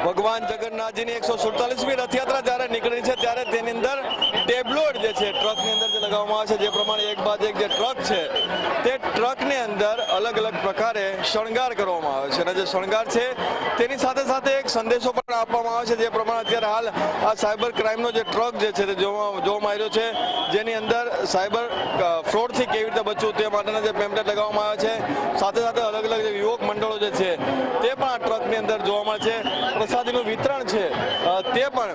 ભગવાન જગન્નાથજીની 147મી રથયાત્રા જ્યારે નીકળી છે ત્યારે તેની અંદર ટેબ્લોઇડ જે છે ટ્રકની અંદર જે લગાવવામાં આવે છે, જે પ્રમાણે એક બાદ એક જે ટ્રક છે તે ટ્રકની અંદર અલગ અલગ પ્રકારે શણગાર કરવામાં આવે છે અને જે શણગાર છે તેની સાથે સાથે એક સંદેશો પણ આપવામાં આવે છે, જે પ્રમાણે અત્યારે હાલ આ સાયબર ક્રાઇમનો જે ટ્રક જે છે તે જોવામાં આવ્યો છે, જેની અંદર સાયબર ફ્રોડથી કેવી રીતે બચવું તે માટેના જે પેમ્પલેટ લગાવવામાં આવે છે, સાથે સાથે અલગ અલગ જે યુવક મંડળો જે છે તે પણ આ ટ્રકની અંદર જોવા મળે છે, પ્રસાદીનું વિતરણ છે તે પણ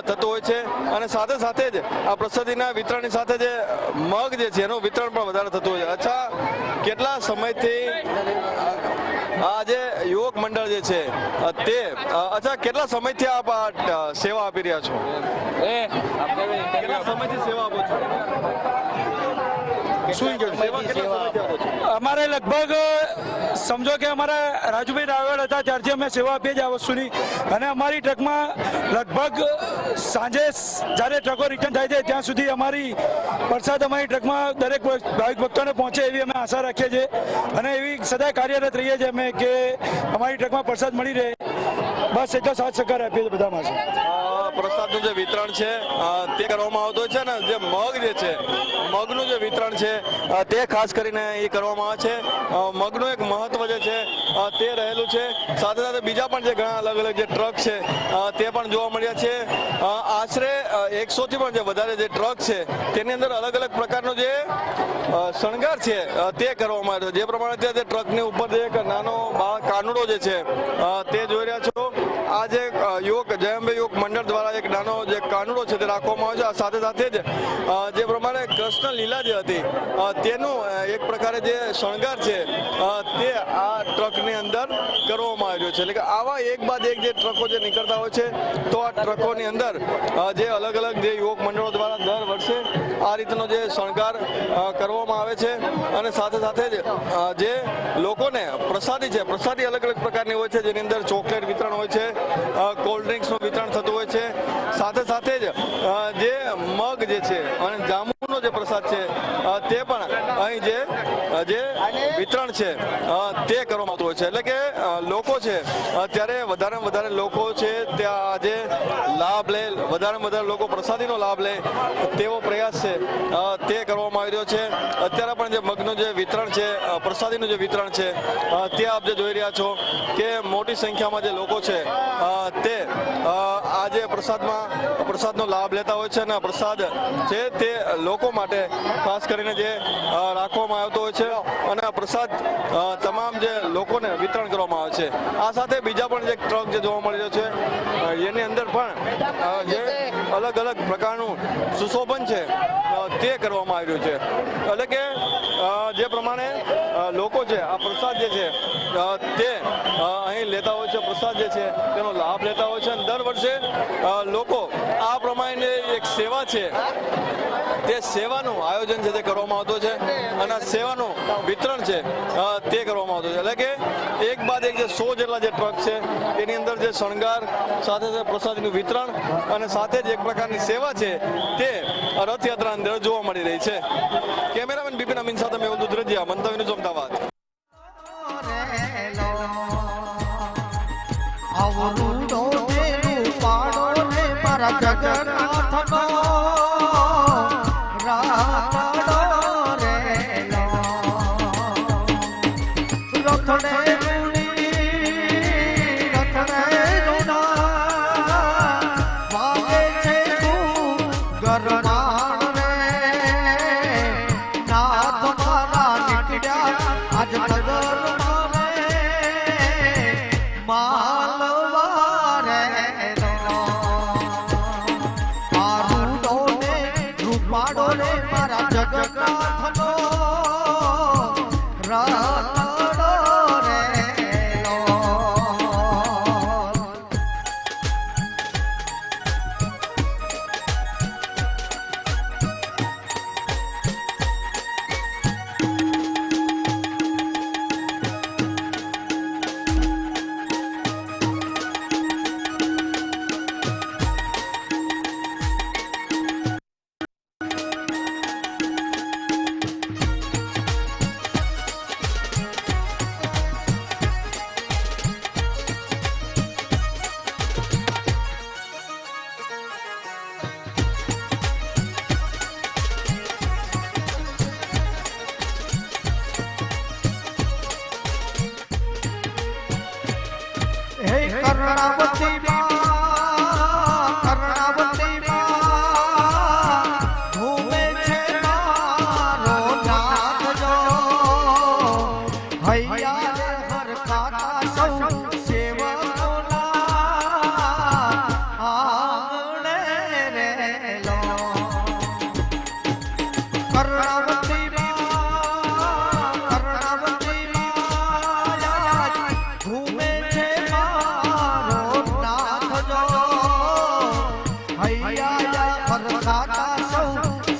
થતું હોય છે અને સાથે સાથે જ આ પ્રસાદીના વિતરણની સાથે જે મગ જે છે એનું વિતરણ પણ વધારે થતું હોય છે. અચ્છા, કેટલા સમયથી આ જે યુવક મંડળ જે છે તે કેટલા સમયથી આપ આ સેવા આપી રહ્યા છો? કેટલા સમયથી સેવા આપો છો? અમારે લગભગ સમજો કે અમારા રાજુભાઈ રાવળ હતા ત્યારથી અમે સેવા આપીએ છીએ આ વસ્તુની અને અમારી ટ્રકમાં લગભગ સાંજે જ્યારે ટ્રકો રિટર્ન થાય છે ત્યાં સુધી અમારી પ્રસાદ અમારી ટ્રકમાં દરેક ભાવિક ભક્તોને પહોંચે એવી અમે આશા રાખીએ છીએ અને એવી સદાય કાર્યરત રહીએ છીએ અમે કે અમારી ટ્રકમાં પ્રસાદ મળી રહે, બસ એટલો સાથ સહકાર આપીએ છીએ બધા માટે. પ્રસાદનું જે વિતરણ છે તે કરવામાં આવતું છે ને જે મગ જે છે મગનું જે વિતરણ છે તે ખાસ કરીને એ કરવામાં આવે છે. મગનું એક મહત્વ જે છે તે રહેલું છે, સાથે સાથે બીજા પણ જે ઘણા અલગ અલગ જે ટ્રક છે તે પણ જોવા મળ્યા છે. આશરે 100થી પણ જે વધારે જે ટ્રક છે તેની અંદર અલગ અલગ પ્રકારનો જે શણગાર છે તે કરવામાં આવ્યો છે, જે પ્રમાણે ત્યાં જે ટ્રકની ઉપર જે એક નાનો કાનુડો જે છે તે જોઈ રહ્યા છો. આ જે યુવક જયંભાઈ યુવક મંડળ દ્વારા એક નાનો જે કાનુડો છે તે રાખવામાં આવ્યો છે. સાથે સાથે જ જે પ્રમાણે કૃષ્ણ લીલા જે હતી તેનું એક પ્રકારે જે શણગાર છે તે આ ટ્રકની અંદર કરવામાં આવ્યો છે. એટલે કે આવા એક બાદ એક જે ટ્રકો જે નીકળતા હોય છે તો આ ટ્રકોની અંદર જે અલગ અલગ જે યુવક મંડળો દ્વારા દર વર્ષે આ રીતનો જે શણગાર કરવામાં આવે છે અને સાથે સાથે જ જે લોકોને પ્રસાદી છે, પ્રસાદી અલગ અલગ પ્રકારની હોય છે, જેની અંદર ચોકલેટ વિતરણ હોય છે, કોલ્ડ ડ્રિંક્સનું વિતરણ થતું હોય છે, સાથે સાથે જ જે મગ જે છે અને જાંબુનો જે પ્રસાદ છે તે પણ અહીં જે વિતરણ છે તે કરવામાં આવતું હોય છે. એટલે કે લોકો છે અત્યારે વધારે વધારે લોકો છે ત્યાં આજે લાભ લે, વધારે વધારે લોકો પ્રસાદીનો લાભ લે તેવો પ્રયાસ છે તે કરવામાં આવી રહ્યો છે. અત્યારે પણ જે મગનું જે વિતરણ છે, પ્રસાદીનું જે વિતરણ છે તે આપ જે જોઈ રહ્યા છો કે મોટી સંખ્યામાં જે લોકો છે તે આજે પ્રસાદનો લાભ લેતા હોય છે અને પ્રસાદ છે તે લોકો માટે ખાસ કરીને જે રાખવામાં આવતો હોય છે અને આ પ્રસાદ તમામ જે લોકોને વિતરણ કરવામાં આવે છે. આ સાથે બીજા પણ જે ટ્રક જે જોવા મળી રહ્યો છે એની અંદર પણ જે અલગ અલગ પ્રકારનું સુશોભન છે તે કરવામાં આવી રહ્યું છે. એટલે કે જે પ્રમાણે લોકો છે આ પ્રસાદ જે છે તે અહીં લેતા હોય છે, પ્રસાદ જે છે તેનો લાભ લેતા હોય છે અને દર વર્ષે લોકો આ પ્રમાણે એક સેવા છે તે સેવાનું આયોજન છે તે કરવામાં આવતું છે અને સેવાનું વિતરણ છે તે કરવામાં આવતું છે. એટલે કે એક બાદ એક જે 100 જેટલા જે ટ્રક છે તેની અંદર જે શણગાર, સાથે સાથે પ્રસાદીનું વિતરણ અને સાથે જ એક પ્રકારની સેવા છે તે રથયાત્રા અંદર જોવા મળી રહી છે. કેમેરામેન બિપિન અમીન સાથે મેહુલ દુધરેજિયા, મંતવ્ય ન્યૂઝ, અમદાવાદ. કર્ણાવતી ઘૂમે છે મારો નાથ જો હૈયા હરખાતા સૌ સેવકોના આંગણે રેલો કર્ણાવતી ઘૂમે છે મારો નાથ જો હૈયા હરખાતા સૌ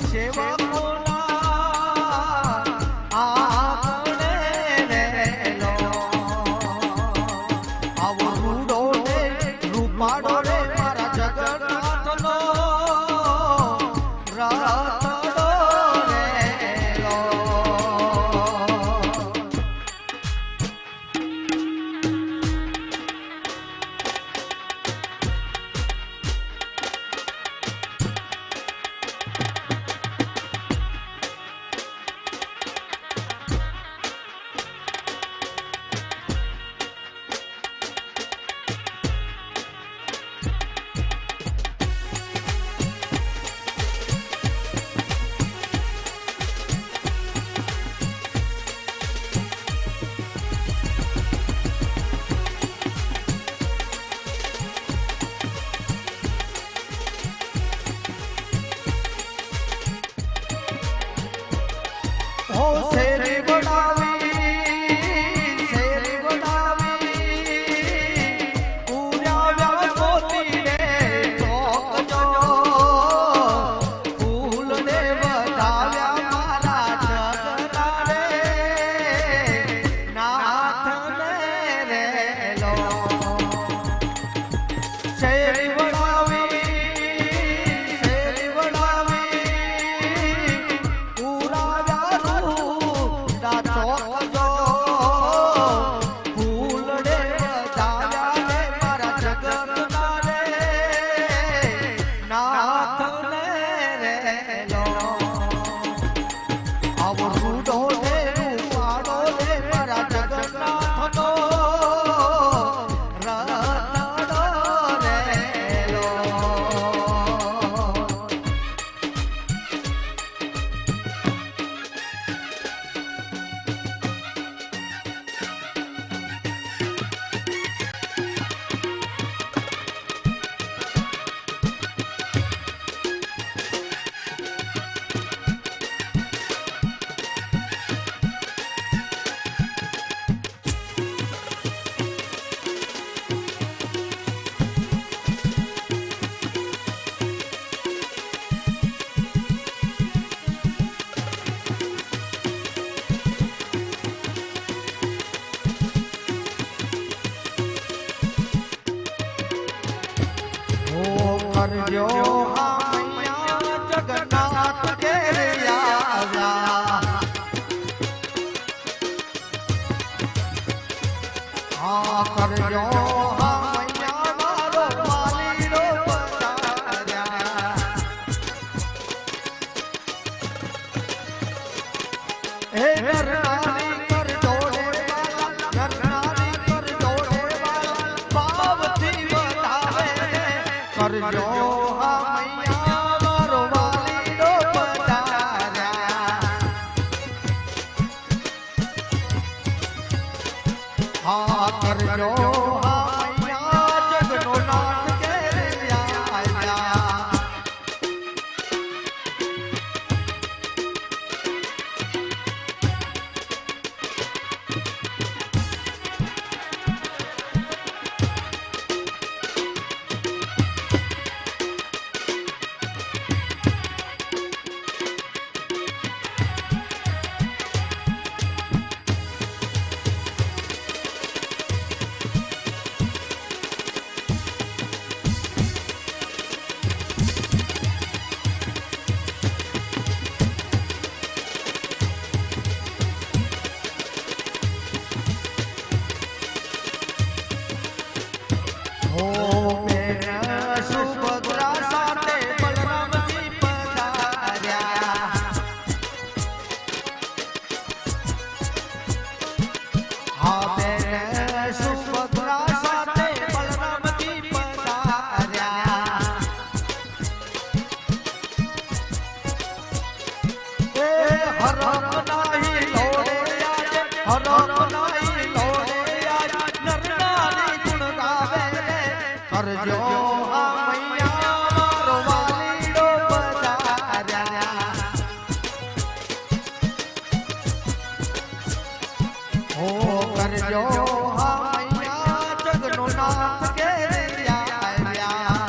સેવકોના આંગણે રેલો આવો રૂડો રે રૂપાડો રે મારા જગન્નાથનો રાતડો રેલો હો શેરી બનાવી પૂર્યા મોતી રે ચોકજો ફૂલ ને વધાવ્યા મારા જગના રે નાથ ને રેલો શેરી બનાવી કરજો હૈયા જગન્નાથ કે આજા હા કરજો હૈયા મારો માલીનો પધાર્યા હે નરનારી કર જોડે વાલા નરનારી કર જોડે વાલા પાવથી બતાવે કરજો હૈયા મારો વાલીનો પધાર્યા હા કરજો હૈયા જગનો નાથ કે આયા કરજો હા મૈયા મારો વાલીડો પધાર્યા ઓ કરજો હા મૈયા જગનો નાથ કે આવ્યા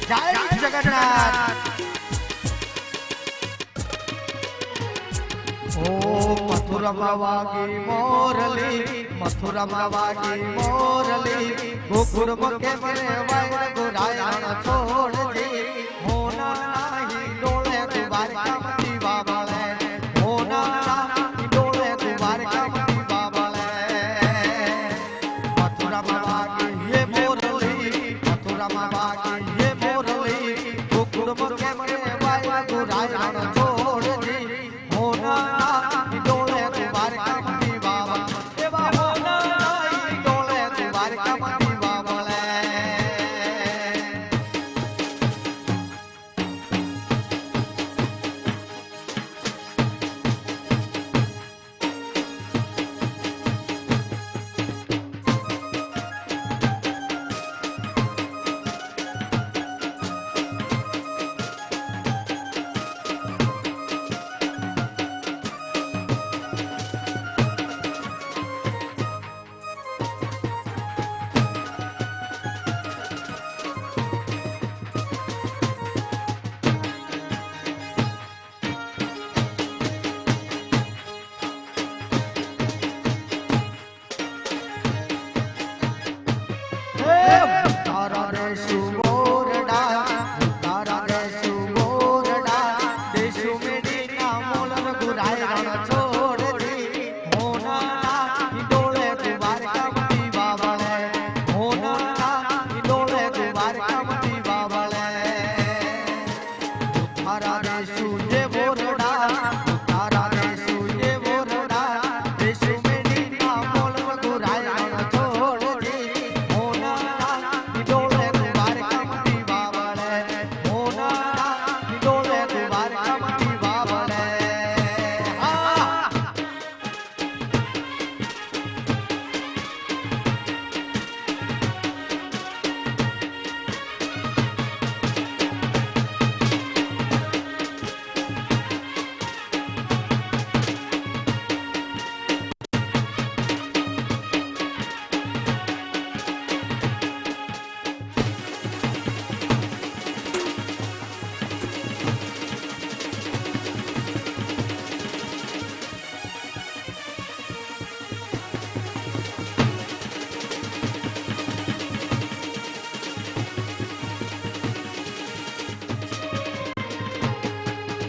જય જગન્નાથ ઓ મથુરામાં વાગી મોરલી મથુરામાં વાગી મોરલી ગોકુળમાં કેમ રેવાય ગોરાયણ છોડજી હોના નાહી ડોળે દ્વારકામતી બાબળે હોના નાહી ડોળે દ્વારકામતી બાબળે મથુરામાં વાગી હે મોરલી મથુરામાં વાગી હે મોરલી ગોકુળમાં કેમ રેવાય ગોરાયણ છોડજી હોના નાહી ડોળે દ્વારકામતી બાબા એવા હોના નાહી ડોળે દ્વારકામતી બાબળે તારા દેશુ મોરડા તારા દેશુ મોરડા દેશુ મેડીના મોલર ગુરાયણ છોડજી હોના ડોળે દ્વારકામતી બાબળે હોના ડોળે દ્વારકામતી બાબળે તારા દેશુ જે મોરડા તારા દેશુ જે મોરડા દેશુ મેડીના મોલર ગુરાયણ છોડજી ડોળે દ્વારકામતી બાબળે હોના ડોળે દ્વારકામતી બાબળે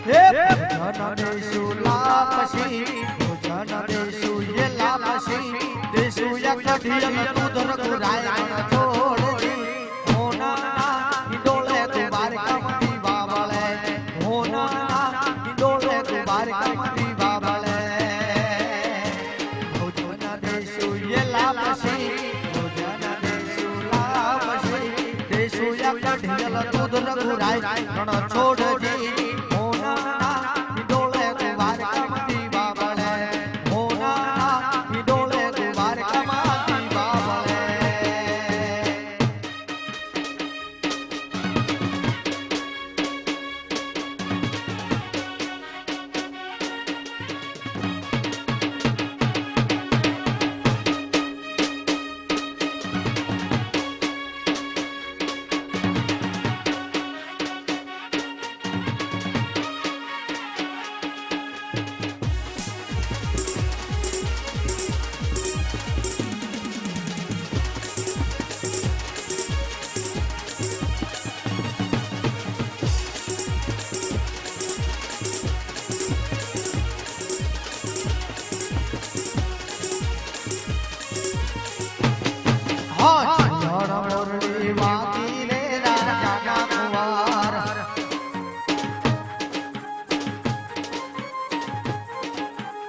જન દેશુ લાપસી જન દેશુ યે લાપસી દેશુ યકઢિયલ તુધર ગુરાયણ છોડજી હોના ડોળે દ્વારકામતી બાબળે હોના ડોળે દ્વારકામતી બાબળે જન દેશુ યે લાપસી જન દેશુ લાપસી દેશુ યકઢિયલ તુધર ગુરાયણ છોડજી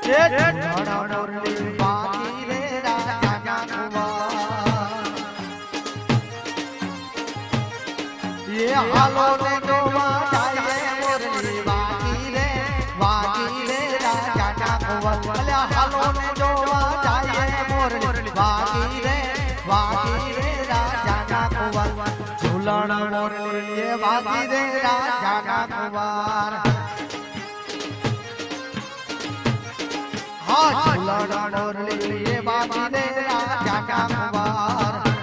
એ ઝુલણ મોરલી વાગી રે રાજાના કુંવર એ હાલો ને જોવા જાય મોરલી વાગી રે રાજાના કુંવર અલ્યા હાલો ને જોવા જાય મોરલી વાગી રે રાજાના કુંવર ઝુલણ મોરલી એ વાગી રે રાજાના કુંવર હા ઝુલણ મોરલી એ વાગી રે રાજાના કુંવર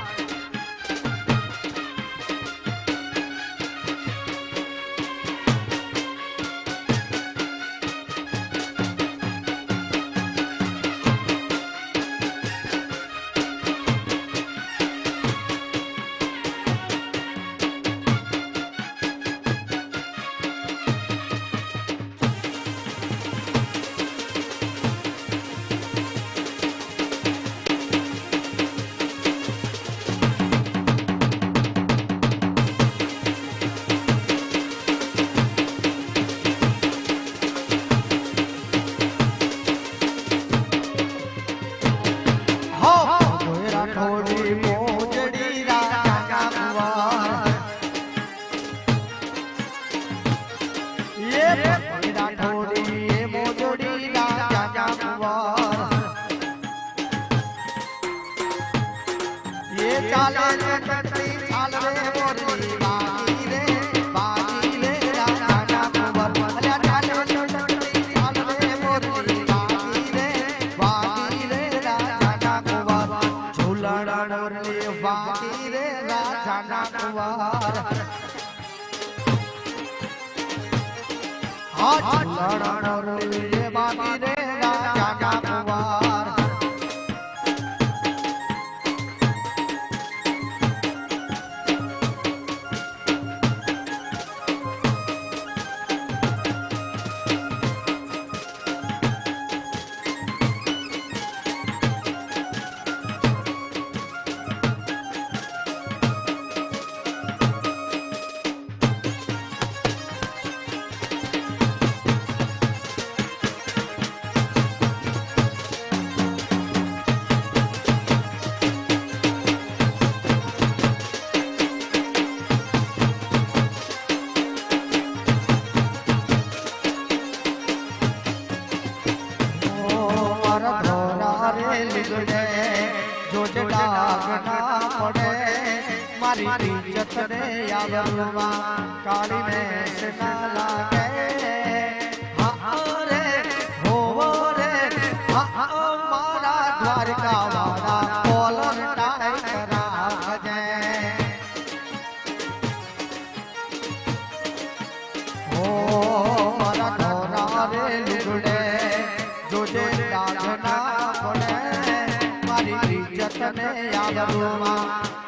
થોડી મોજડી રાજાના કુંવર એ ભગીરા થોડી એ મોજડી રાજાના કુંવર એ ચાલે ચટણી ચાલ રે મોરલી વાગી રે રાજાના કુંવર અલ્યા ચાલે ચટણી ચાલ રે મોરલી વાગી રે રાજાના કુંવર ઝુલણ મોરલી વાગી રે રાજાના કુંવર હા ઝુલણ મોરલી વાગી રે રાજાના કુંવર મારી ઇજ્જત ને આવરવા કાળી ને ના લાગે હા રે હો રે હા મારા દ્વારકા વાળા કોલર ટાઈ રાખજે હો મારા ધોરા રે લુગડે જોજે લાગના પડે મારી ઇજ્જત ને આવરવા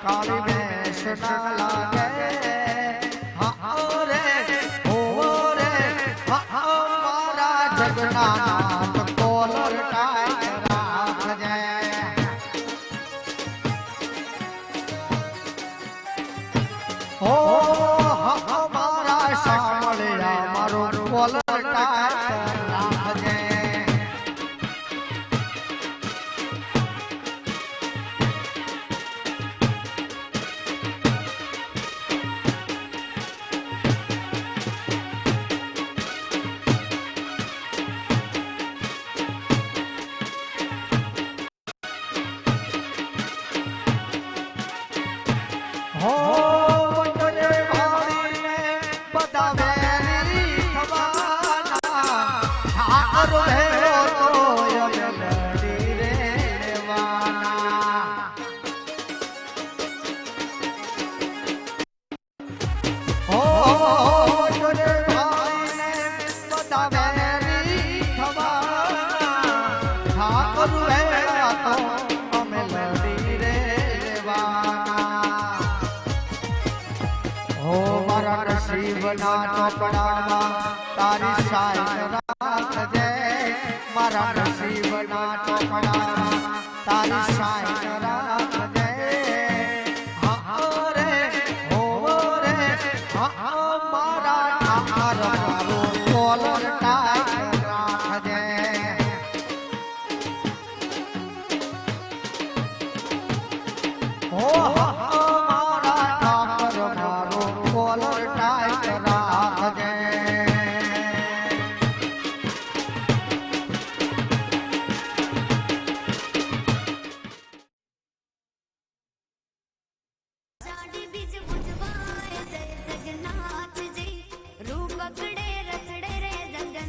કાળી ભેંસ ના લાગે હા રે હો રે હા મારા જગન્નાથ કોલર ટાઈ રાખજે હો હા મારા સાંભળ્યા મારો કોલર ટાઈ રાખજે નસીબના ચોપડામાં તારી સાઈન રાખજે મારા નસીબના ચોપડામાં તારી સાઈન રાખજે હા રે હો રે હા મારા ઠાકર મારો કોલર ટાઈ રાખજે ઓહો